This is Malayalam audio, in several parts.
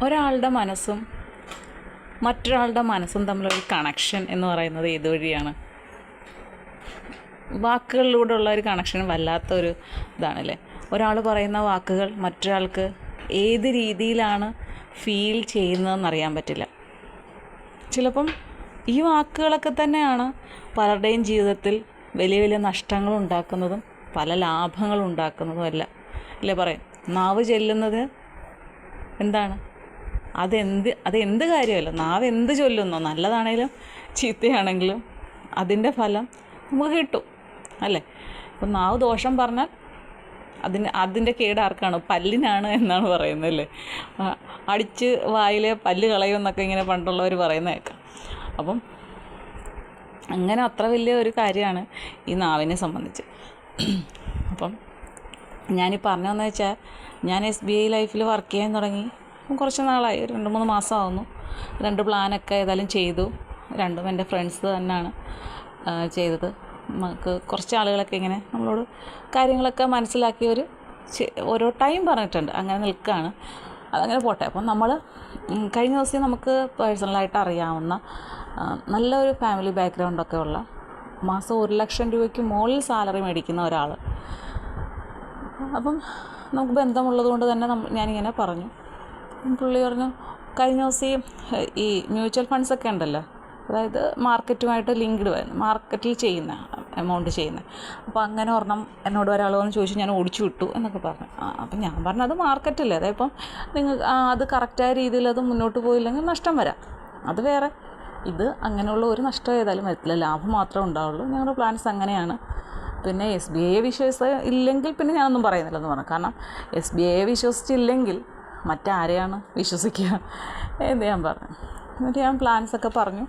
ഒരാളുടെ മനസ്സും മറ്റൊരാളുടെ മനസ്സും തമ്മിലൊരു കണക്ഷൻ എന്ന് പറയുന്നത് ഏതുവഴിയാണ്? വാക്കുകളിലൂടെ ഉള്ള ഒരു കണക്ഷൻ വല്ലാത്തൊരു ഇതാണല്ലേ. ഒരാൾ പറയുന്ന വാക്കുകൾ മറ്റൊരാൾക്ക് ഏത് രീതിയിലാണ് ഫീൽ ചെയ്യുന്നതെന്നറിയാൻ പറ്റില്ല. ചിലപ്പം ഈ വാക്കുകളൊക്കെ തന്നെയാണ് പലരുടെയും ജീവിതത്തിൽ വലിയ വലിയ നഷ്ടങ്ങൾ ഉണ്ടാക്കുന്നതും പല ലാഭങ്ങൾ ഉണ്ടാക്കുന്നതും അല്ല. അല്ലേ പറയും, നാവ് ചെല്ലുന്നത് എന്താണ്? അതെന്ത് കാര്യമല്ല. നാവ് എന്ത് ചൊല്ലുന്നോ, നല്ലതാണേലും ചീത്തയാണെങ്കിലും അതിൻ്റെ ഫലം നമുക്ക് കിട്ടും അല്ലേ. ഇപ്പം നാവ് ദോഷം പറഞ്ഞാൽ അതിൻ്റെ കേട് ആർക്കാണ്? പല്ലിനാണ് എന്നാണ് പറയുന്നത് അല്ലേ. അടിച്ച് വായിലെ പല്ല് കളയും എന്നൊക്കെ ഇങ്ങനെ പണ്ടുള്ളവർ പറയുന്ന കേൾക്കാം. അപ്പം അങ്ങനെ അത്ര വലിയ ഒരു കാര്യമാണ് ഈ നാവിനെ സംബന്ധിച്ച്. അപ്പം ഞാനീ പറഞ്ഞതെന്ന് വെച്ചാൽ, ഞാൻ SBI ലൈഫിൽ വർക്ക് ചെയ്യാൻ തുടങ്ങി കുറച്ച് നാളായി, 2-3 മാസമാകുന്നു. 2 പ്ലാനൊക്കെ ഏതായാലും ചെയ്തു. 2ഉം എൻ്റെ ഫ്രണ്ട്സ് തന്നെയാണ് ചെയ്തത്. നമുക്ക് കുറച്ച് ആളുകളൊക്കെ ഇങ്ങനെ നമ്മളോട് കാര്യങ്ങളൊക്കെ മനസ്സിലാക്കി ഓരോ ടൈം പറഞ്ഞിട്ടുണ്ട്. അങ്ങനെ നിൽക്കുകയാണ്, അതങ്ങനെ പോട്ടെ. അപ്പം നമ്മൾ കഴിഞ്ഞ ദിവസം നമുക്ക് പേഴ്സണലായിട്ട് അറിയാവുന്ന നല്ലൊരു ഫാമിലി ബാക്ക്ഗ്രൗണ്ടൊക്കെ ഉള്ള, മാസം 1 ലക്ഷം രൂപയ്ക്ക് മുകളിൽ സാലറി മേടിക്കുന്ന ഒരാൾ. അപ്പം നമുക്ക് ബന്ധമുള്ളത് കൊണ്ട് തന്നെ ഞാനിങ്ങനെ പറഞ്ഞു. പുള്ളി പറഞ്ഞു, കഴിഞ്ഞ ദിവസം ഈ മ്യൂച്വൽ ഫണ്ട്സൊക്കെ ഉണ്ടല്ലോ, അതായത് മാർക്കറ്റുമായിട്ട് ലിങ്ക്ഡ് വരുന്നു, മാർക്കറ്റിൽ ചെയ്യുന്ന എമൗണ്ട് ചെയ്യുന്നത്. അപ്പോൾ അങ്ങനെ ഒരെണ്ണം എന്നോട് ഒരാൾ വന്ന് ചോദിച്ചു, ഞാൻ ഓടിച്ചു വിട്ടു എന്നൊക്കെ പറഞ്ഞു. അപ്പം ഞാൻ പറഞ്ഞു, അത് മാർക്കറ്റല്ലേ, അതായപ്പം നിങ്ങൾ അത് കറക്റ്റായ രീതിയിൽ അത് മുന്നോട്ട് പോയില്ലെങ്കിൽ നഷ്ടം വരാം, അത് വേറെ. ഇത് അങ്ങനെയുള്ള ഒരു നഷ്ടം ഏതായാലും വരത്തില്ല, ലാഭം മാത്രമേ ഉണ്ടാവുള്ളൂ. ഞങ്ങളുടെ പ്ലാൻസ് അങ്ങനെയാണ്. പിന്നെ SBI ഇല്ലെങ്കിൽ പിന്നെ ഞാനൊന്നും പറയുന്നില്ലെന്ന് പറഞ്ഞു. കാരണം SBI വിശ്വസിച്ചില്ലെങ്കിൽ മറ്റാരെയാണ് വിശ്വസിക്കുക എന്ന് ഞാൻ പറഞ്ഞു. എന്നിട്ട് ഞാൻ പ്ലാൻസൊക്കെ പറഞ്ഞു.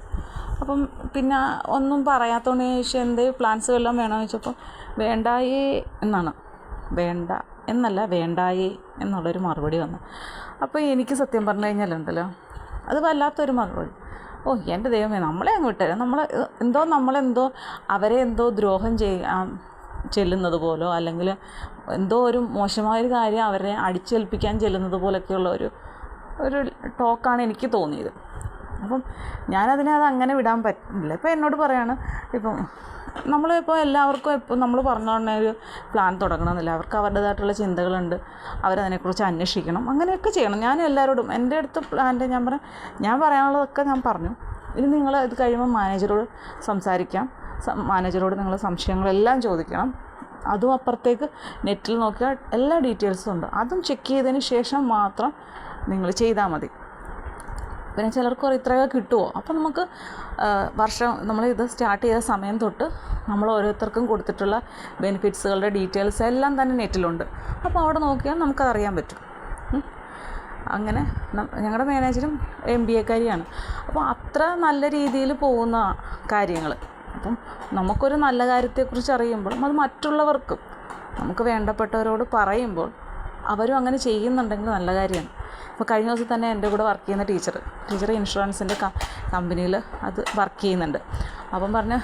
അപ്പം പിന്നെ ഒന്നും പറയാത്തതുകൊണ്ട് ചോദിച്ചാൽ എന്ത് പ്ലാൻസ് വല്ലതും വേണമെന്ന് ചോദിച്ചപ്പോൾ വേണ്ടായേ എന്നാണ്. വേണ്ട എന്നല്ല, വേണ്ടായേ എന്നുള്ളൊരു മറുപടി വന്നു. അപ്പോൾ എനിക്ക് സത്യം പറഞ്ഞു കഴിഞ്ഞാലുണ്ടല്ലോ, അത് വല്ലാത്തൊരു മറുപടി. എൻ്റെ ദൈവമേ, നമ്മളെ അങ്ങ് വിട്ടേരാം. നമ്മളെന്തോ അവരെ എന്തോ ദ്രോഹം ചെല്ലുന്നത് പോലോ, അല്ലെങ്കിൽ എന്തോ ഒരു മോശമായൊരു കാര്യം അവരെ അടിച്ചേൽപ്പിക്കാൻ ചെല്ലുന്നത് പോലൊക്കെയുള്ള ഒരു ടോക്കാണ് എനിക്ക് തോന്നിയത്. അപ്പം ഞാനതിനെ അങ്ങനെ വിടാൻ പറ്റില്ല. ഇപ്പം എന്നോട് പറയാണ്, ഇപ്പം നമ്മളിപ്പോൾ എല്ലാവർക്കും എപ്പോൾ നമ്മൾ പറഞ്ഞോണ്ടേ ഒരു പ്ലാൻ തുടങ്ങണമെന്നില്ല. അവർക്ക് അവരുടേതായിട്ടുള്ള ചിന്തകളുണ്ട്, അവരതിനെക്കുറിച്ച് അന്വേഷിക്കണം, അങ്ങനെയൊക്കെ ചെയ്യണം. ഞാൻ എല്ലാവരോടും എൻ്റെ അടുത്ത് പ്ലാൻ്റെ ഞാൻ പറയാനുള്ളതൊക്കെ ഞാൻ പറഞ്ഞു. ഇനി നിങ്ങൾ ഇത് കഴിയുമ്പോൾ മാനേജറോട് സംസാരിക്കാം, മാനേജറോട് നിങ്ങൾ സംശയങ്ങളെല്ലാം ചോദിക്കണം. അതും അപ്പുറത്തേക്ക് നെറ്റിൽ നോക്കിയാൽ എല്ലാ ഡീറ്റെയിൽസും ഉണ്ട്, അതും ചെക്ക് ചെയ്തതിന് ശേഷം മാത്രം നിങ്ങൾ ചെയ്താൽ മതി. പിന്നെ ചിലർക്ക് ഇത്രയൊക്കെ കിട്ടുമോ? അപ്പോൾ നമുക്ക് നമ്മളിത് സ്റ്റാർട്ട് ചെയ്ത സമയം തൊട്ട് നമ്മൾ ഓരോരുത്തർക്കും കൊടുത്തിട്ടുള്ള ബെനിഫിറ്റ്സുകളുടെ ഡീറ്റെയിൽസ് എല്ലാം തന്നെ നെറ്റിലുണ്ട്. അപ്പോൾ അവിടെ നോക്കിയാൽ നമുക്കതറിയാൻ പറ്റും. അങ്ങനെ ഞങ്ങളുടെ മാനേജറും MBA-കാരിയാണ്. അപ്പോൾ അത്ര നല്ല രീതിയിൽ പോകുന്ന കാര്യങ്ങൾ. അപ്പം നമുക്കൊരു നല്ല കാര്യത്തെക്കുറിച്ച് അറിയുമ്പോഴും അത് മറ്റുള്ളവർക്കും നമുക്ക് വേണ്ടപ്പെട്ടവരോട് പറയുമ്പോൾ അവരും അങ്ങനെ ചെയ്യുന്നുണ്ടെങ്കിൽ നല്ല കാര്യമാണ്. ഇപ്പോൾ കഴിഞ്ഞ ദിവസം തന്നെ എൻ്റെ കൂടെ വർക്ക് ചെയ്യുന്ന ടീച്ചർ ഇൻഷുറൻസിൻ്റെ കമ്പനിയിൽ അത് വർക്ക് ചെയ്യുന്നുണ്ട്. അപ്പം പറഞ്ഞ്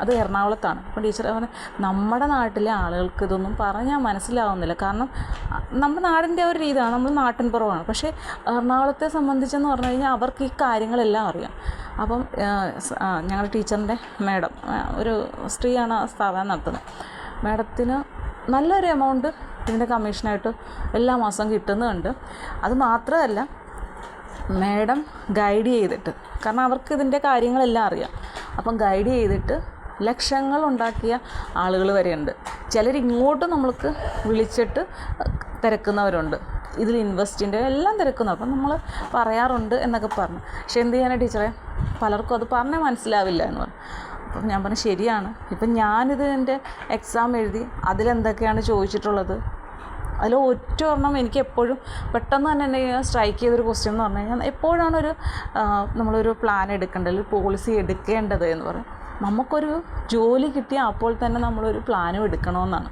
അത് എറണാകുളത്താണ്. അപ്പം ടീച്ചർ പറഞ്ഞ്, നമ്മുടെ നാട്ടിലെ ആളുകൾക്ക് ഇതൊന്നും പറഞ്ഞാൽ മനസ്സിലാവുന്നില്ല. കാരണം നമ്മുടെ നാടിൻ്റെ ഒരു രീതിയാണ്, നമ്മൾ നാട്ടിൻപുറമാണ്. പക്ഷേ എറണാകുളത്തെ സംബന്ധിച്ചെന്ന് പറഞ്ഞു കഴിഞ്ഞാൽ അവർക്ക് ഈ കാര്യങ്ങളെല്ലാം അറിയാം. അപ്പം ഞങ്ങളുടെ ടീച്ചറിൻ്റെ മാഡം, ഒരു സ്ത്രീയാണ് ആ സ്ഥാപനം നടത്തുന്നത്. മാഡത്തിന് നല്ലൊരു എമൗണ്ട് ഇതിൻ്റെ കമ്മീഷനായിട്ട് എല്ലാ മാസവും കിട്ടുന്നുണ്ട്. അത് മാത്രമല്ല, മാഡം ഗൈഡ് ചെയ്തിട്ട്, കാരണം അവർക്ക് ഇതിൻ്റെ കാര്യങ്ങളെല്ലാം അറിയാം, അപ്പം ഗൈഡ് ചെയ്തിട്ട് ലക്ഷങ്ങൾ ഉണ്ടാക്കിയ ആളുകൾ വരെയുണ്ട്. ചിലരിങ്ങോട്ട് നമ്മൾക്ക് വിളിച്ചിട്ട് തിരക്കുന്നവരുണ്ട്, ഇതിൽ ഇൻവെസ്റ്റിൻ്റെ എല്ലാം തിരക്കുന്നു. അപ്പം നമ്മൾ പറയാറുണ്ട് എന്നൊക്കെ പറഞ്ഞു. പക്ഷെ എന്ത് ചെയ്യാനാണ് ടീച്ചറെ, പലർക്കും അത് പറഞ്ഞാൽ മനസ്സിലാവില്ല എന്ന് പറഞ്ഞു. അപ്പം ഞാൻ പറഞ്ഞു, ശരിയാണ്. ഇപ്പം ഞാനിത് എൻ്റെ എക്സാം എഴുതി അതിലെന്തൊക്കെയാണ് ചോദിച്ചിട്ടുള്ളത്, അതിൽ ഒറ്റൊരെണ്ണം എനിക്ക് എപ്പോഴും പെട്ടെന്ന് തന്നെ എന്നെ സ്ട്രൈക്ക് ചെയ്തൊരു ക്വസ്റ്റ്യൻ എന്ന് പറഞ്ഞു കഴിഞ്ഞാൽ, എപ്പോഴാണ് നമ്മളൊരു പ്ലാൻ എടുക്കേണ്ടത്, ഒരു പോളിസി എടുക്കേണ്ടത് എന്ന് പറയും. നമുക്കൊരു ജോലി കിട്ടിയാൽ അപ്പോൾ തന്നെ നമ്മളൊരു പ്ലാനും എടുക്കണമെന്നാണ്.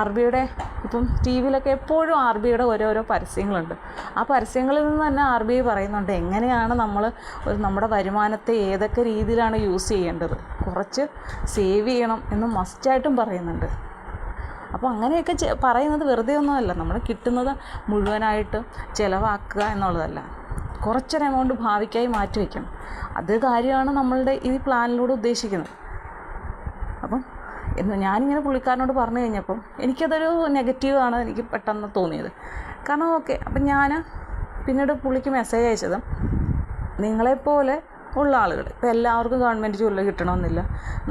RBIയുടെ ഇപ്പം TV-യിലൊക്കെ എപ്പോഴും RBIയുടെ ഓരോരോ പരസ്യങ്ങളുണ്ട്. ആ പരസ്യങ്ങളിൽ നിന്ന് തന്നെ RBI പറയുന്നുണ്ട് എങ്ങനെയാണ് നമ്മൾ നമ്മുടെ വരുമാനത്തെ ഏതൊക്കെ രീതിയിലാണ് യൂസ് ചെയ്യേണ്ടത്, കുറച്ച് സേവ് ചെയ്യണം എന്ന് മസ്റ്റായിട്ടും പറയുന്നുണ്ട്. അപ്പോൾ അങ്ങനെയൊക്കെ പറയുന്നത് വെറുതെ ഒന്നുമല്ല. നമ്മൾ കിട്ടുന്നത് മുഴുവനായിട്ട് ചിലവാക്കുക എന്നുള്ളതല്ല. കുറച്ചൊരു എമൗണ്ട് ഭാവിക്കായി മാറ്റി വയ്ക്കണം. അത് കാര്യമാണ് നമ്മളുടെ ഈ പ്ലാനിലൂടെ ഉദ്ദേശിക്കുന്നത്. അപ്പം ഞാനിങ്ങനെ പുള്ളിക്കാരനോട് പറഞ്ഞു കഴിഞ്ഞപ്പം എനിക്കതൊരു നെഗറ്റീവാണ് എനിക്ക് പെട്ടെന്ന് തോന്നിയത്. കാരണം അപ്പം ഞാൻ പിന്നീട് പുള്ളിക്ക് മെസ്സേജ് അയച്ചത്, നിങ്ങളെപ്പോലെ ഉള്ള ആളുകൾ, ഇപ്പോൾ എല്ലാവർക്കും ഗവൺമെൻറ് ജോലി കിട്ടണമെന്നില്ല,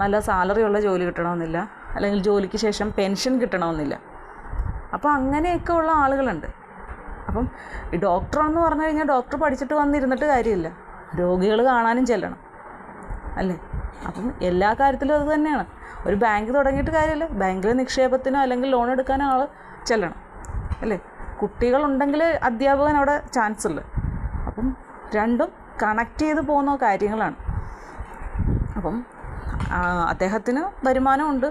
നല്ല സാലറി ഉള്ള ജോലി കിട്ടണമെന്നില്ല, അല്ലെങ്കിൽ ജോലിക്ക് ശേഷം പെൻഷൻ കിട്ടണമെന്നില്ല. അപ്പോൾ അങ്ങനെയൊക്കെ ഉള്ള ആളുകളുണ്ട്. അപ്പം ഈ ഡോക്ടറെന്ന് പറഞ്ഞു കഴിഞ്ഞാൽ ഡോക്ടർ പഠിച്ചിട്ട് വന്നിരുന്നിട്ട് കാര്യമില്ല, രോഗികൾ കാണാനും ചെല്ലണം അല്ലേ. അപ്പം എല്ലാ കാര്യത്തിലും അത് തന്നെയാണ്. ഒരു ബാങ്ക് തുടങ്ങിയിട്ട് കാര്യമില്ല, ബാങ്കിൽ നിക്ഷേപത്തിനോ അല്ലെങ്കിൽ ലോൺ എടുക്കാനോ ആൾ ചെല്ലണം അല്ലേ. കുട്ടികളുണ്ടെങ്കിൽ അധ്യാപകൻ അവിടെ ചാൻസ് ഉള്ളു. അപ്പം രണ്ടും കണക്ട് ചെയ്ത് പോകുന്ന കാര്യങ്ങളാണ്. അപ്പം അദ്ദേഹത്തിന് വരുമാനമുണ്ട്.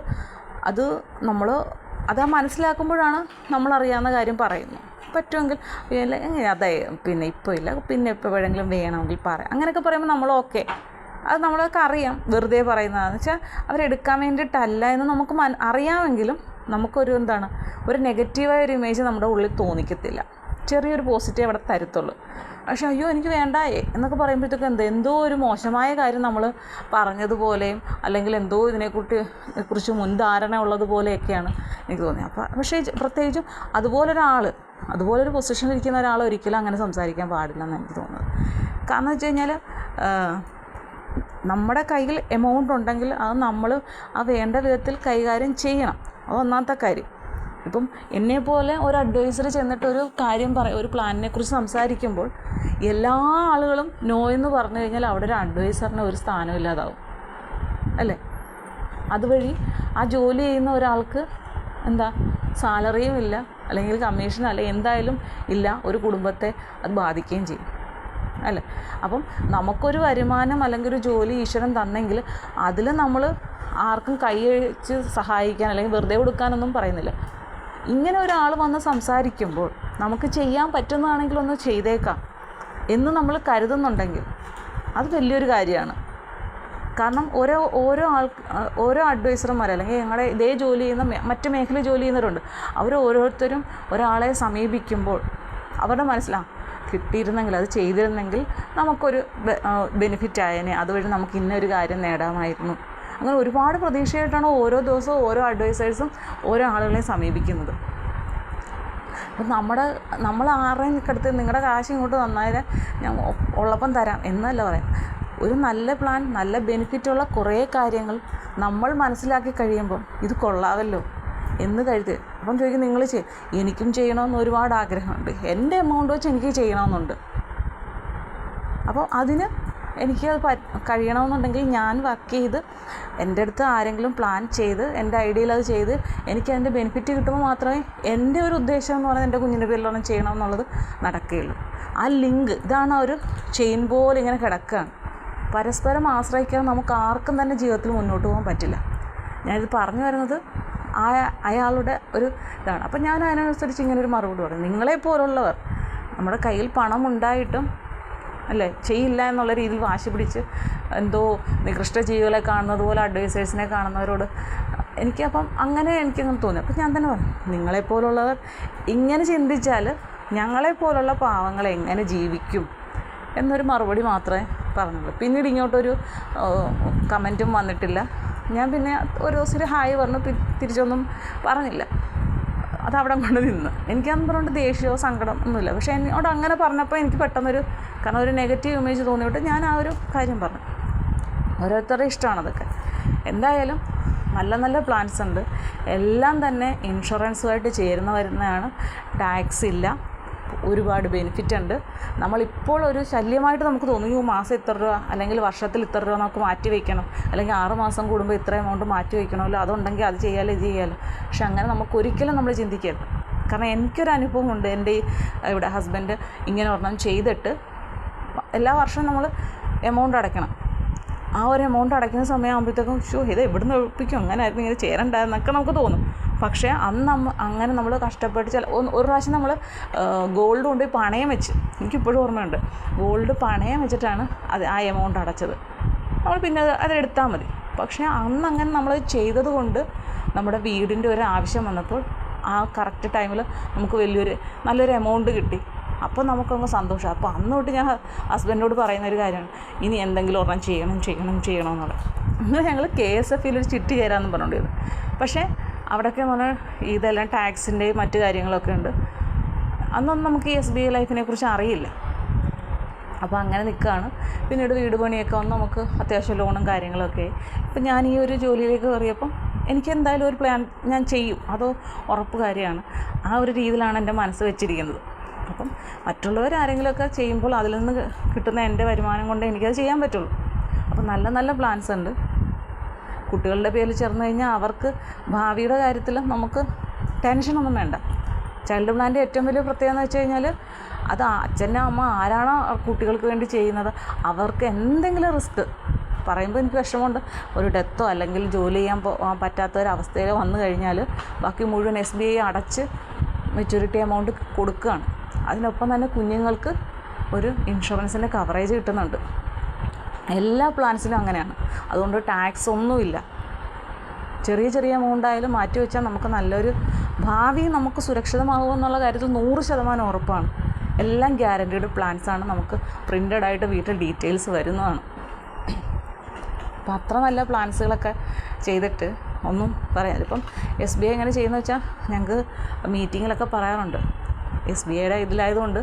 അത് മനസ്സിലാക്കുമ്പോഴാണ് നമ്മളറിയാവുന്ന കാര്യം പറയുന്നു. പറ്റുമെങ്കിൽ അതെ പിന്നെ ഇപ്പോൾ ഇല്ല, പിന്നെ എപ്പോഴെങ്കിലും വേണമെങ്കിൽ പറയാം, അങ്ങനെയൊക്കെ പറയുമ്പോൾ നമ്മൾ ഓക്കെ, അത് നമ്മളൊക്കെ അറിയാം. വെറുതെ പറയുന്നതെന്ന് വെച്ചാൽ അവരെടുക്കാൻ വേണ്ടിയിട്ടല്ല എന്ന് നമുക്ക് അറിയാമെങ്കിലും നമുക്കൊരു ഒരു നെഗറ്റീവായ ഒരു ഇമേജ് നമ്മുടെ ഉള്ളിൽ തോന്നിക്കത്തില്ല. ചെറിയൊരു പോസിറ്റീവ് അവിടെ തരത്തുള്ളൂ. പക്ഷേ അയ്യോ എനിക്ക് വേണ്ട എന്നൊക്കെ പറയുമ്പോഴത്തേക്കും എന്തോ ഒരു മോശമായ കാര്യം നമ്മൾ പറഞ്ഞതുപോലെയും അല്ലെങ്കിൽ എന്തോ ഇതിനെക്കുറിച്ച് മുൻധാരണ ഉള്ളതുപോലെയൊക്കെയാണ് എനിക്ക് തോന്നിയത്. പക്ഷേ പ്രത്യേകിച്ചും അതുപോലൊരു പൊസിഷനിൽ ഇരിക്കുന്ന ഒരാൾ ഒരിക്കലും അങ്ങനെ സംസാരിക്കാൻ പാടില്ലെന്ന് എനിക്ക് തോന്നുന്നത്. കാരണം വെച്ച് കഴിഞ്ഞാൽ നമ്മുടെ കയ്യിൽ എമൗണ്ട് ഉണ്ടെങ്കിൽ അത് നമ്മൾ വേണ്ട വിധത്തിൽ കൈകാര്യം ചെയ്യണം. അത് ഒന്നാമത്തെ കാര്യം. ഇപ്പം എന്നെപ്പോലെ ഒരു അഡ്വൈസർ ചെന്നിട്ട് ഒരു കാര്യം ഒരു പ്ലാനിനെ കുറിച്ച് സംസാരിക്കുമ്പോൾ എല്ലാ ആളുകളും നോ എന്ന് പറഞ്ഞു കഴിഞ്ഞാൽ അവിടെ ഒരു അഡ്വൈസറിന് ഒരു സ്ഥാനമില്ലാതാവും അല്ലേ. അതുവഴി ആ ജോലി ചെയ്യുന്ന ഒരാൾക്ക് സാലറിയും ഇല്ല, അല്ലെങ്കിൽ കമ്മീഷൻ അല്ല, എന്തായാലും ഇല്ല, ഒരു കുടുംബത്തെ അത് ബാധിക്കുകയും ചെയ്യും അല്ലേ. അപ്പം നമുക്കൊരു വരുമാനം അല്ലെങ്കിൽ ഒരു ജോലി ഈശ്വരൻ തന്നെങ്കിൽ അതിൽ നമ്മൾ ആർക്കും കൈയഴിച്ച് സഹായിക്കാൻ അല്ലെങ്കിൽ വെറുതെ കൊടുക്കാനൊന്നും പറയുന്നില്ല. ഇങ്ങനെ ഒരാൾ വന്ന് സംസാരിക്കുമ്പോൾ നമുക്ക് ചെയ്യാൻ പറ്റുന്നതാണെങ്കിൽ ഒന്ന് ചെയ്തേക്കാം എന്ന് നമ്മൾ കരുതുന്നുണ്ടെങ്കിൽ അത് വലിയൊരു കാര്യമാണ്. കാരണം ഓരോ അഡ്വൈസർമാർ അല്ലെങ്കിൽ ഞങ്ങളുടെ ഇതേ ജോലി ചെയ്യുന്ന മറ്റ് മേഖല ജോലി ചെയ്യുന്നവരുണ്ട്. ഓരോരുത്തരും ഒരാളെ സമീപിക്കുമ്പോൾ അവരുടെ കിട്ടിയിരുന്നെങ്കിൽ അത് ചെയ്തിരുന്നെങ്കിൽ നമുക്കൊരു ബെനിഫിറ്റ് ആയേനെ, അതുവഴി നമുക്ക് ഇന്നൊരു കാര്യം നേടാമായിരുന്നു. അങ്ങനെ ഒരുപാട് പ്രതീക്ഷയായിട്ടാണ് ഓരോ ദിവസവും ഓരോ അഡ്വൈസേഴ്സും ഓരോ ആളുകളെയും സമീപിക്കുന്നത്. അപ്പം നമ്മൾ ആരുടെയും അടുത്ത് നിങ്ങളുടെ കാശ് ഇങ്ങോട്ട് തന്നാൽ ഞാൻ ഉള്ളപ്പം തരാം എന്നല്ല പറയാം. ഒരു നല്ല പ്ലാൻ, നല്ല ബെനിഫിറ്റുള്ള കുറേ കാര്യങ്ങൾ നമ്മൾ മനസ്സിലാക്കി കഴിയുമ്പം ഇത് കൊള്ളാമല്ലോ എന്ന് കരുതി അപ്പം ചോദിക്കും നിങ്ങൾ എനിക്കും ചെയ്യണമെന്ന് ഒരുപാട് ആഗ്രഹമുണ്ട്, എൻ്റെ എമൗണ്ട് വെച്ച് എനിക്ക് ചെയ്യണമെന്നുണ്ട്. അപ്പോൾ അതിന് എനിക്ക് കഴിയണമെന്നുണ്ടെങ്കിൽ ഞാൻ വർക്ക് ചെയ്ത് എൻ്റെ അടുത്ത് ആരെങ്കിലും പ്ലാൻ ചെയ്ത് എൻ്റെ ഐഡിയയിൽ അത് ചെയ്ത് എനിക്ക് അതിൻ്റെ ബെനിഫിറ്റ് കിട്ടുമ്പോൾ മാത്രമേ എൻ്റെ ഒരു ഉദ്ദേശം എന്ന് പറഞ്ഞാൽ എൻ്റെ കുഞ്ഞിൻ്റെ പേരിലൊന്നും ചെയ്യണമെന്നുള്ളത് നടക്കുകയുള്ളൂ. ആ ലിങ്ക് ഇതാണ് ഒരു ചെയിൻ പോലെ ഇങ്ങനെ കിടക്കുകയാണ്. പരസ്പരം ആശ്രയിക്കാതെ നമുക്ക് ആർക്കും തന്നെ ജീവിതത്തിൽ മുന്നോട്ട് പോകാൻ പറ്റില്ല. ഞാനിത് പറഞ്ഞു വരുന്നത് അയാളുടെ ഒരു ഇതാണ്. അപ്പം ഞാൻ അതിനനുസരിച്ച് ഇങ്ങനൊരു മറുപടി പറയും. നിങ്ങളെപ്പോലുള്ളവർ നമ്മുടെ കയ്യിൽ പണം ഉണ്ടായിട്ടും അല്ലേ ചെയ്യില്ല എന്നുള്ള രീതിയിൽ വാശി പിടിച്ച് എന്തോ നികൃഷ്ട ജീവികളെ കാണുന്നത് പോലെ അഡ്വൈസേഴ്സിനെ കാണുന്നവരോട് എനിക്കങ്ങനെ തോന്നി. അപ്പം ഞാൻ തന്നെ പറഞ്ഞു, നിങ്ങളെപ്പോലുള്ളവർ ഇങ്ങനെ ചിന്തിച്ചാൽ ഞങ്ങളെപ്പോലുള്ള പാവങ്ങൾ എങ്ങനെ ജീവിക്കും എന്നൊരു മറുപടി മാത്രമേ പറഞ്ഞുള്ളൂ. പിന്നീട് ഇങ്ങോട്ടൊരു കമൻറ്റും വന്നിട്ടില്ല. ഞാൻ പിന്നെ ഒരു ദിവസം ഒരു ഹായ് പറഞ്ഞു, തിരിച്ചൊന്നും പറഞ്ഞില്ല. അതവിടെ കൊണ്ട് നിന്ന്. എനിക്കതൊന്നും പറഞ്ഞിട്ട് ദേഷ്യമോ സങ്കടം ഒന്നുമില്ല. പക്ഷേ എന്നോട് അങ്ങനെ പറഞ്ഞപ്പോൾ എനിക്ക് പെട്ടെന്നൊരു ഒരു നെഗറ്റീവ് ഇമേജ് തോന്നിയിട്ട് ഞാൻ ആ ഒരു കാര്യം പറഞ്ഞു. ഓരോരുത്തരുടെ ഇഷ്ടമാണ് അതൊക്കെ. എന്തായാലും നല്ല നല്ല പ്ലാൻസ് ഉണ്ട്. എല്ലാം തന്നെ ഇൻഷുറൻസുമായിട്ട് വരുന്നതാണ്. ടാക്സ് ഇല്ല, ഒരുപാട് ബെനിഫിറ്റ് ഉണ്ട്. നമ്മളിപ്പോൾ ഒരു ശല്യമായിട്ട് നമുക്ക് തോന്നും, മാസം ഇത്ര രൂപ അല്ലെങ്കിൽ വർഷത്തിൽ ഇത്ര രൂപ നമുക്ക് മാറ്റി വയ്ക്കണം, അല്ലെങ്കിൽ 6 മാസം കൂടുമ്പോൾ ഇത്ര എമൗണ്ട് മാറ്റി വയ്ക്കണമല്ലോ, അതുണ്ടെങ്കിൽ അത് ചെയ്യാമല്ലോ ഇത് ചെയ്യാമല്ലോ. പക്ഷെ അങ്ങനെ നമുക്ക് ഒരിക്കലും നമ്മൾ ചിന്തിക്കരുത്. കാരണം എനിക്കൊരു അനുഭവമുണ്ട്. എൻ്റെ ഇവിടെ ഹസ്ബൻഡ് ഇങ്ങനെ ഒരെണ്ണം ചെയ്തിട്ട് എല്ലാ വർഷവും നമ്മൾ എമൗണ്ട് അടയ്ക്കണം. ആ ഒരു എമൗണ്ട് അടയ്ക്കുന്ന സമയമാകുമ്പോഴത്തേക്കും ഇത് എവിടുന്ന് ഒഴിപ്പിക്കും, അങ്ങനെ ആയിരുന്നു ഇങ്ങനെ ചേരണ്ടായെന്നൊക്കെ നമുക്ക് തോന്നും. പക്ഷേ അങ്ങനെ നമ്മൾ കഷ്ടപ്പെട്ട് ഒരു പ്രാവശ്യം നമ്മൾ ഗോൾഡ് കൊണ്ടുപോയി പണയം വെച്ച്, എനിക്കിപ്പോഴും ഓർമ്മയുണ്ട്, ഗോൾഡ് പണയം വെച്ചിട്ടാണ് ആ എമൗണ്ട് അടച്ചത്. നമ്മൾ പിന്നെ അതെടുത്താൽ മതി. പക്ഷേ അങ്ങനെ നമ്മൾ ചെയ്തത് കൊണ്ട് നമ്മുടെ വീടിൻ്റെ ഒരു ആവശ്യം വന്നപ്പോൾ ആ കറക്റ്റ് ടൈമിൽ നമുക്ക് നല്ലൊരു എമൗണ്ട് കിട്ടി. അപ്പോൾ നമുക്കങ്ങ് സന്തോഷം. അപ്പോൾ അന്ന് തൊട്ട് ഞാൻ ഹസ്ബൻഡിനോട് പറയുന്ന ഒരു കാര്യമാണ്, ഇനി എന്തെങ്കിലും ഒരെണ്ണം ചെയ്യണമെന്നുള്ളത്. അന്ന് ഞങ്ങൾ KSFയിൽ ഒരു ചിട്ടി ചേരാമെന്ന് പറഞ്ഞുകൊണ്ടിരുന്നു. പക്ഷേ അവിടെയൊക്കെ എന്ന് പറഞ്ഞാൽ ഇതെല്ലാം ടാക്സിൻ്റെയും മറ്റു കാര്യങ്ങളൊക്കെ ഉണ്ട്. അന്നൊന്നും നമുക്ക് ഈ SBI ലൈഫിനെ കുറിച്ച് അറിയില്ല. അപ്പോൾ അങ്ങനെ നിൽക്കുകയാണ്. പിന്നീട് വീട് പണിയൊക്കെ വന്ന് നമുക്ക് അത്യാവശ്യം ലോണും കാര്യങ്ങളൊക്കെ. ഇപ്പം ഞാൻ ഈ ഒരു ജോലിയിലേക്ക് കയറിയപ്പം എനിക്ക് എന്തായാലും ഒരു പ്ലാൻ ഞാൻ ചെയ്യും, അത് ഉറപ്പ് കാര്യമാണ്. ആ ഒരു രീതിയിലാണ് എൻ്റെ മനസ്സ് വെച്ചിരിക്കുന്നത്. അപ്പം മറ്റുള്ളവർ ആരെങ്കിലുമൊക്കെ ചെയ്യുമ്പോൾ അതിൽ നിന്ന് കിട്ടുന്ന എൻ്റെ വരുമാനം കൊണ്ട് എനിക്കത് ചെയ്യാൻ പറ്റുള്ളൂ. അപ്പം നല്ല നല്ല പ്ലാൻസ് ഉണ്ട്. കുട്ടികളുടെ പേരിൽ ചേർന്ന് കഴിഞ്ഞാൽ അവർക്ക് ഭാവിയുടെ കാര്യത്തിൽ നമുക്ക് ടെൻഷനൊന്നും വേണ്ട. ചൈൽഡ് പ്ലാൻ്റെ ഏറ്റവും വലിയ പ്രത്യേകത എന്ന് വെച്ച് കഴിഞ്ഞാൽ അത് അച്ഛൻ്റെ അമ്മ ആരാണോ കുട്ടികൾക്ക് വേണ്ടി ചെയ്യുന്നത് അവർക്ക് എന്തെങ്കിലും റിസ്ക് പറയുമ്പോൾ എനിക്ക് വിഷമമുണ്ട്. ഒരു ഡെത്തോ അല്ലെങ്കിൽ ജോലി ചെയ്യാൻ പറ്റാത്തൊരവസ്ഥയിൽ വന്നു കഴിഞ്ഞാൽ ബാക്കി മുഴുവൻ SBI അടച്ച് മെച്യൂരിറ്റി എമൗണ്ട് കൊടുക്കുകയാണ്. അതിനൊപ്പം തന്നെ കുഞ്ഞുങ്ങൾക്ക് ഒരു ഇൻഷുറൻസിൻ്റെ കവറേജ് കിട്ടുന്നുണ്ട്. എല്ലാ പ്ലാൻസിലും അങ്ങനെയാണ്. അതുകൊണ്ട് ടാക്സ് ഒന്നുമില്ല. ചെറിയ എമൗണ്ട് ആയാലും മാറ്റി വെച്ചാൽ നമുക്ക് നല്ലൊരു ഭാവി നമുക്ക് സുരക്ഷിതമാകുമെന്നുള്ള കാര്യത്തിൽ 100% ഉറപ്പാണ്. എല്ലാം ഗ്യാരൻറ്റീഡ് പ്ലാൻസാണ്. നമുക്ക് പ്രിൻ്റഡ് ആയിട്ട് വീട്ടിൽ ഡീറ്റെയിൽസ് വരുന്നതാണ്. അപ്പോൾ അത്ര നല്ല പ്ലാൻസുകളൊക്കെ ചെയ്തിട്ട് ഒന്നും പറയാം. ഇപ്പം SBI എങ്ങനെ ചെയ്യുന്നത് വെച്ചാൽ ഞങ്ങൾക്ക് മീറ്റിങ്ങിലൊക്കെ പറയാറുണ്ട്. SBIയുടെ ഇതിലായതുകൊണ്ട്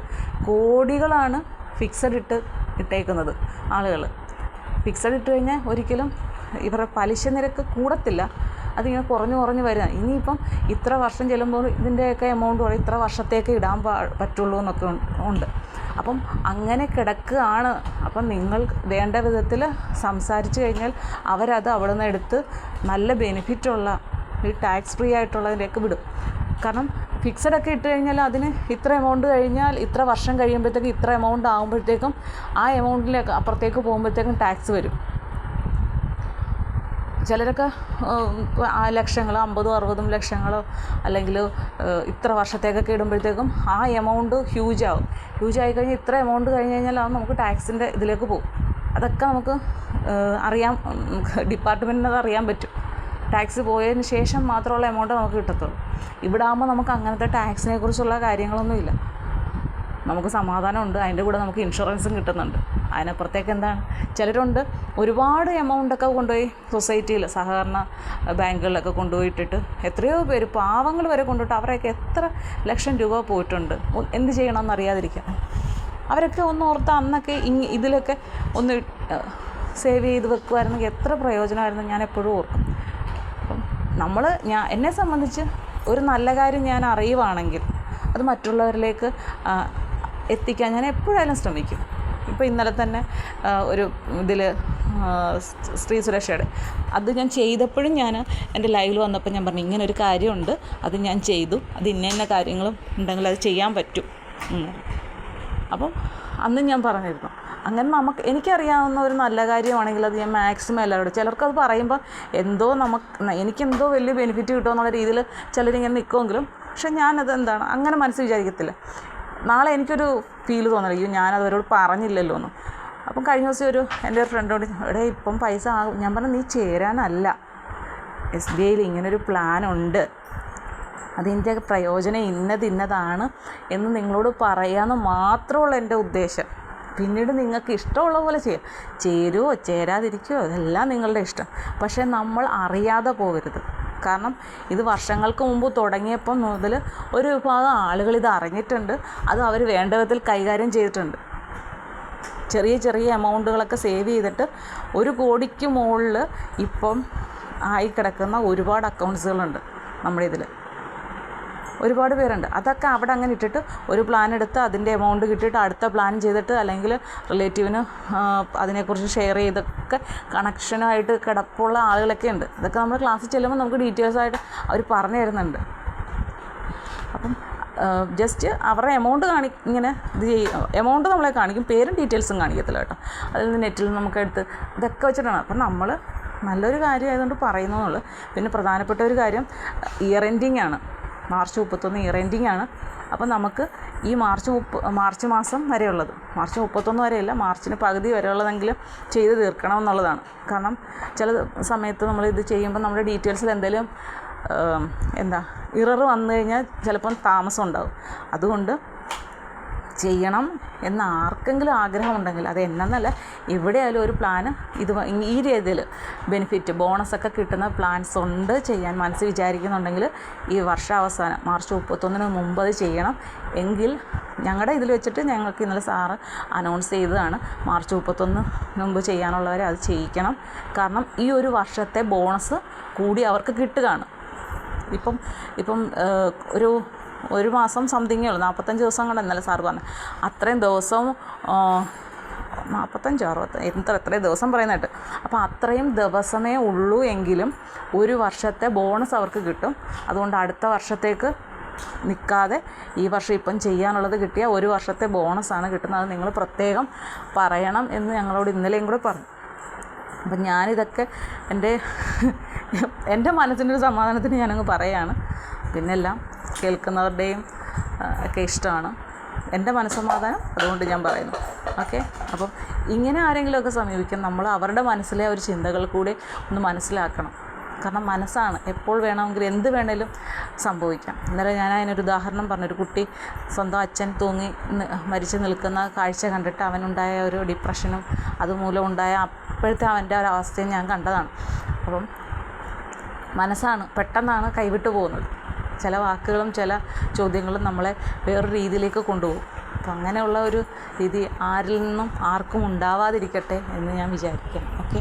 കോടികളാണ് ഫിക്സഡ് ഇട്ടേക്കുന്നത് ആളുകൾ. ഫിക്സഡ് ഇട്ട് കഴിഞ്ഞാൽ ഒരിക്കലും ഇവരുടെ പലിശ നിരക്ക് കൂടത്തില്ല, അതിങ്ങനെ കുറഞ്ഞു വരിക. ഇനിയിപ്പം ഇത്ര വർഷം ചെല്ലുമ്പോൾ ഇതിൻ്റെയൊക്കെ എമൗണ്ട് ഇത്ര വർഷത്തേക്ക് ഇടാൻ പറ്റുള്ളൂ എന്നൊക്കെ ഉണ്ട്. അപ്പം അങ്ങനെ കിടക്കുകയാണ്. അപ്പം നിങ്ങൾ വേണ്ട വിധത്തിൽ സംസാരിച്ച് കഴിഞ്ഞാൽ അവരത് അവിടെ നിന്ന് എടുത്ത് നല്ല ബെനിഫിറ്റുള്ള ഈ ടാക്സ് ഫ്രീ ആയിട്ടുള്ളതിലേക്ക് വിടും. കാരണം ഫിക്സഡൊക്കെ ഇട്ട് കഴിഞ്ഞാൽ അതിന് ഇത്ര എമൗണ്ട് കഴിഞ്ഞാൽ ഇത്ര വർഷം കഴിയുമ്പോഴത്തേക്കും ഇത്ര എമൗണ്ട് ആകുമ്പോഴത്തേക്കും ആ എമൗണ്ടിലേക്ക് അപ്പുറത്തേക്ക് പോകുമ്പോഴത്തേക്കും ടാക്സ് വരും. ചിലരൊക്കെ ലക്ഷങ്ങൾ 50-60 ലക്ഷങ്ങളോ അല്ലെങ്കിൽ ഇത്ര വർഷത്തേക്കൊക്കെ ഇടുമ്പോഴത്തേക്കും ആ എമൗണ്ട് ഹ്യൂജ് ആയിക്കഴിഞ്ഞാൽ ഇത്ര എമൗണ്ട് കഴിഞ്ഞ് കഴിഞ്ഞാൽ അത് നമുക്ക് ടാക്സിൻ്റെ ഇതിലേക്ക് പോകും. അതൊക്കെ നമുക്ക് അറിയാം, ഡിപ്പാർട്ട്മെൻറ്റിന് അത് അറിയാൻ പറ്റും. ടാക്സ് പോയതിന് ശേഷം മാത്രമുള്ള എമൗണ്ട് നമുക്ക് കിട്ടത്തുള്ളൂ. ഇവിടെ ആകുമ്പോൾ നമുക്ക് അങ്ങനത്തെ ടാക്സിനെ കുറിച്ചുള്ള കാര്യങ്ങളൊന്നുമില്ല. നമുക്ക് സമാധാനമുണ്ട്. അതിൻ്റെ കൂടെ നമുക്ക് ഇൻഷുറൻസും കിട്ടുന്നുണ്ട്. അതിനപ്പുറത്തേക്ക് എന്താണ്? ചിലരുണ്ട് ഒരുപാട് എമൗണ്ടൊക്കെ കൊണ്ടുപോയി സൊസൈറ്റിയിൽ സഹകരണ ബാങ്കുകളിലൊക്കെ കൊണ്ടുപോയിട്ടിട്ട് എത്രയോ പേര് പാവങ്ങൾ വരെ കൊണ്ടുപോയിട്ട് അവരൊക്കെ എത്ര ലക്ഷം രൂപ പോയിട്ടുണ്ട്. എന്ത് ചെയ്യണമെന്ന് അറിയാതിരിക്കുക. അവരൊക്കെ ഒന്ന് ഓർത്താൽ അന്നൊക്കെ ഇതിലൊക്കെ ഒന്ന് സേവ് ചെയ്ത് വെക്കുമായിരുന്നെങ്കിൽ എത്ര പ്രയോജനമായിരുന്നു ഞാൻ എപ്പോഴും ഓർക്കും. അപ്പം എന്നെ സംബന്ധിച്ച് ഒരു നല്ല കാര്യം ഞാൻ അറിയുവാണെങ്കിൽ അത് മറ്റുള്ളവരിലേക്ക് എത്തിക്കാൻ ഞാൻ എപ്പോഴായാലും ശ്രമിക്കും. ഇപ്പോൾ ഇന്നലെ തന്നെ ഒരു ഇതിൽ സ്ത്രീ സുരക്ഷയുടെ അത് ഞാൻ ചെയ്തപ്പോഴും ഞാൻ എൻ്റെ ലൈവിൽ വന്നപ്പോൾ ഞാൻ പറഞ്ഞു ഇങ്ങനൊരു കാര്യമുണ്ട്, അത് ഞാൻ ചെയ്തു, അത് ഇന്ന കാര്യങ്ങളും ഉണ്ടെങ്കിൽ അത് ചെയ്യാൻ പറ്റും. അപ്പം അന്നും ഞാൻ പറഞ്ഞിരുന്നു. അങ്ങനെ എനിക്കറിയാവുന്ന ഒരു നല്ല കാര്യമാണെങ്കിൽ അത് ഞാൻ മാക്സിമം എല്ലാവരോടും, ചിലർക്കത് പറയുമ്പോൾ എനിക്കെന്തോ വലിയ ബെനിഫിറ്റ് കിട്ടുമെന്നുള്ള രീതിയിൽ ചിലരിങ്ങനെ നിൽക്കുമെങ്കിലും പക്ഷെ ഞാനത് അങ്ങനെ മനസ്സിൽ വിചാരിക്കത്തില്ല. നാളെ എനിക്കൊരു ഫീൽ തോന്നല, അയ്യോ ഞാനത് അവരോട് പറഞ്ഞില്ലല്ലോ എന്ന്. അപ്പം കഴിഞ്ഞ ദിവസം എൻ്റെ ഒരു ഫ്രണ്ടോട് ഇപ്പം പൈസ ആകും. ഞാൻ പറഞ്ഞു നീ ചേരാനല്ല, SBIയിൽ ഇങ്ങനൊരു പ്ലാനുണ്ട്, അതിൻ്റെ പ്രയോജനം ഇന്നതാണ് എന്ന് നിങ്ങളോട് പറയാമെന്ന് മാത്രമുള്ള എൻ്റെ ഉദ്ദേശം. പിന്നീട് നിങ്ങൾക്ക് ഇഷ്ടമുള്ള പോലെ ചേരുവോ ചേരാതിരിക്കുമോ അതെല്ലാം നിങ്ങളുടെ ഇഷ്ടം. പക്ഷേ നമ്മൾ അറിയാതെ പോകരുത്. കാരണം ഇത് വർഷങ്ങൾക്ക് മുമ്പ് തുടങ്ങിയപ്പം മുതൽ ഒരു വിഭാഗം ആളുകൾ ഇത് അറിഞ്ഞിട്ടുണ്ട്, അത് അവർ വേണ്ട വിധത്തിൽ കൈകാര്യം ചെയ്തിട്ടുണ്ട്. ചെറിയ എമൗണ്ടുകളൊക്കെ സേവ് ചെയ്തിട്ട് 1 കോടിക്ക് മുകളിൽ ഇപ്പം ആയി കിടക്കുന്ന ഒരുപാട് അക്കൗണ്ട്സുകളുണ്ട് നമ്മുടെ ഇതിൽ. ഒരുപാട് പേരുണ്ട്. അതൊക്കെ അവിടെ അങ്ങനെ ഇട്ടിട്ട് ഒരു പ്ലാൻ എടുത്ത് അതിൻ്റെ എമൗണ്ട് കിട്ടിയിട്ട് അടുത്ത പ്ലാൻ ചെയ്തിട്ട് അല്ലെങ്കിൽ റിലേറ്റീവിന് അതിനെക്കുറിച്ച് ഷെയർ ചെയ്തൊക്കെ കണക്ഷനായിട്ട് കിടപ്പുള്ള ആളുകളൊക്കെ ഉണ്ട്. അതൊക്കെ നമ്മൾ ക്ലാസ്സിൽ ചെല്ലുമ്പോൾ നമുക്ക് ഡീറ്റെയിൽസായിട്ട് അവർ പറഞ്ഞു തരുന്നുണ്ട്. അപ്പം ജസ്റ്റ് അവരുടെ എമൗണ്ട് ഇങ്ങനെ ഇത് എമൗണ്ട് നമ്മളെ കാണിക്കും, പേരും ഡീറ്റെയിൽസും കാണിക്കത്തില്ല കേട്ടോ. അതിൽ നിന്ന് നെറ്റിൽ നമുക്കെടുത്ത് ഇതൊക്കെ വെച്ചിട്ടാണ്. അപ്പം നമ്മൾ നല്ലൊരു കാര്യമായതുകൊണ്ട് പറയുന്നുള്ളൂ. പിന്നെ പ്രധാനപ്പെട്ട ഒരു കാര്യം ഇയർ എൻഡിങ് ആണ്. മാർച്ച് 31 ഇയർ എൻഡിങ് ആണ്. അപ്പം നമുക്ക് ഈ മാർച്ച് മാസം വരെയുള്ളത്, മാർച്ച് 31 വരെയല്ല, മാർച്ചിന് പകുതി വരെയുള്ളതെങ്കിലും ചെയ്ത് തീർക്കണം എന്നുള്ളതാണ്. കാരണം ചില സമയത്ത് നമ്മളിത് ചെയ്യുമ്പോൾ നമ്മുടെ ഡീറ്റെയിൽസിൽ എന്തെങ്കിലും എന്താ ഇറർ വന്നു കഴിഞ്ഞാൽ ചിലപ്പം താമസം ഉണ്ടാകും. അതുകൊണ്ട് ചെയ്യണം എന്ന് ആർക്കെങ്കിലും ആഗ്രഹമുണ്ടെങ്കിൽ അത് എന്നല്ല എവിടെയായാലും ഒരു പ്ലാന് ഈ രീതിയിൽ ബെനിഫിറ്റ് ബോണസൊക്കെ കിട്ടുന്ന പ്ലാൻസ് ഉണ്ട് ചെയ്യാൻ മനസ്സിൽ വിചാരിക്കുന്നുണ്ടെങ്കിൽ ഈ വർഷാവസാനം മാർച്ച് 31 മുമ്പ് അത് ചെയ്യണം. എങ്കിൽ ഞങ്ങളുടെ ഇതിൽ വെച്ചിട്ട് ഞങ്ങൾക്ക് ഇന്നലെ സാറ് അനൗൺസ് ചെയ്തതാണ് മാർച്ച് 31 മുമ്പ് ചെയ്യാനുള്ളവരെ അത് ചെയ്യിക്കണം. കാരണം ഈ ഒരു വർഷത്തെ ബോണസ് കൂടി അവർക്ക് കിട്ടുകയാണ്. ഇപ്പം ഒരു മാസം സംതിങ്ങേ ഉള്ളൂ, 45 ദിവസം കൊണ്ട് ഇന്നലെ സാറ് പറഞ്ഞു. അത്രയും ദിവസം 45 60 എത്രയും ദിവസം പറയുന്നതായിട്ട്. അപ്പോൾ അത്രയും ദിവസമേ ഉള്ളൂ എങ്കിലും ഒരു വർഷത്തെ ബോണസ് അവർക്ക് കിട്ടും. അതുകൊണ്ട് അടുത്ത വർഷത്തേക്ക് നിൽക്കാതെ ഈ വർഷം ഇപ്പം ചെയ്യാനുള്ളത് കിട്ടിയ ഒരു വർഷത്തെ ബോണസാണ് കിട്ടുന്നത്. അത് നിങ്ങൾ പ്രത്യേകം പറയണം എന്ന് ഞങ്ങളോട് ഇന്നലെയും കൂടെ പറഞ്ഞു. അപ്പം ഞാനിതൊക്കെ എൻ്റെ മനസ്സിൻ്റെ ഒരു സമാധാനത്തിന് ഞാനങ്ങ് പറയുകയാണ്. പിന്നെല്ലാം കേൾക്കുന്നവരുടെയും ഒക്കെ ഇഷ്ടമാണ്. എൻ്റെ മനസ്സമാധാനം അതുകൊണ്ട് ഞാൻ പറയുന്നു. ഓക്കെ, അപ്പം ഇങ്ങനെ ആരെങ്കിലുമൊക്കെ സമീപിക്കും, നമ്മൾ അവരുടെ മനസ്സിലെ ഒരു ചിന്തകൾ കൂടി ഒന്ന് മനസ്സിലാക്കണം. കാരണം മനസ്സാണ്, എപ്പോൾ വേണമെങ്കിലും എന്ത് വേണേലും സംഭവിക്കാം. ഇന്നലെ ഞാൻ അതിനൊരു ഉദാഹരണം പറഞ്ഞു. ഒരു കുട്ടി സ്വന്തം അച്ഛൻ തൂങ്ങി മരിച്ചു നിൽക്കുന്ന കാഴ്ച കണ്ടിട്ട് അവനുണ്ടായ ഒരു ഡിപ്രഷനും അതുമൂലം ഉണ്ടായ അപ്പോഴത്തെ അവൻ്റെ ഒരവസ്ഥയും ഞാൻ കണ്ടതാണ്. അപ്പം മനസ്സാണ് പെട്ടെന്നാണ് കൈവിട്ടു പോകുന്നത്. ചില വാക്കുകളും ചില ചോദ്യങ്ങളും നമ്മളെ വേറൊരു രീതിയിലേക്ക് കൊണ്ടുപോകും. അപ്പം അങ്ങനെയുള്ള ഒരു രീതി ആരിൽ നിന്നും ആർക്കും ഉണ്ടാവാതിരിക്കട്ടെ എന്ന് ഞാൻ വിചാരിക്കാം. ഓക്കെ.